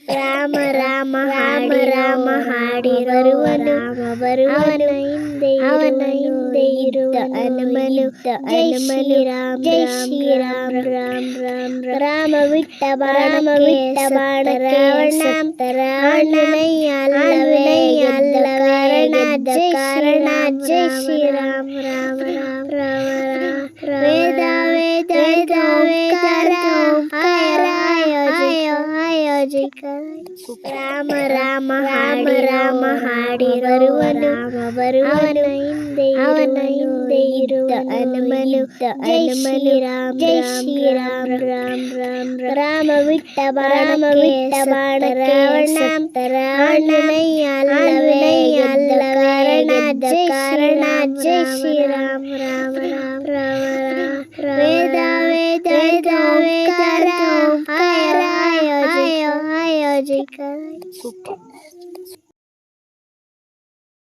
ರಾಮ ರಾಮ ರಾಮ ಹಾಡಿರುವನು ಬರುವನು ಹಿಂದೆ ಇರುವ ಹನುಮನು ಜೈ ಶ್ರೀರಾಮ್ ಜೈ ಶ್ರೀರಾಮ್ ರಾಮ್ ರಾಮ್ ರಾಮ ಬಿಟ್ಟ ಬಾಣಕ್ಕೆ ರಾವಣನಯ್ಯ ಅಲ್ಲವೇ ಗೆದ್ದ ಕಾರಣ ಜೈ ಶ್ರೀರಾಮ್ ರಾಮ ರಾಮ ರಾಮ ವೇದ ವೇದ ರಾಮ ರಾಮ ಹಾಡಿರುವನು ಹಿಂದೆ ಇರುವ ಹನುಮನು ಜೈ ಶ್ರೀರಾಮ್ ರಾಮ್ ರಾಮ್ ರಾಮ ಬಿಟ್ಟ ಬಾಣಕ್ಕೆ ರಾವಣನಯ್ಯ ಅಲ್ಲವೇ ಗೆದ್ದ ಕಾರಣ ಜೈ ಶ್ರೀರಾಮ್ ರಾಮ ರಾಮ ರಾಮ ವೇದ ಆಯೋಜಿಕ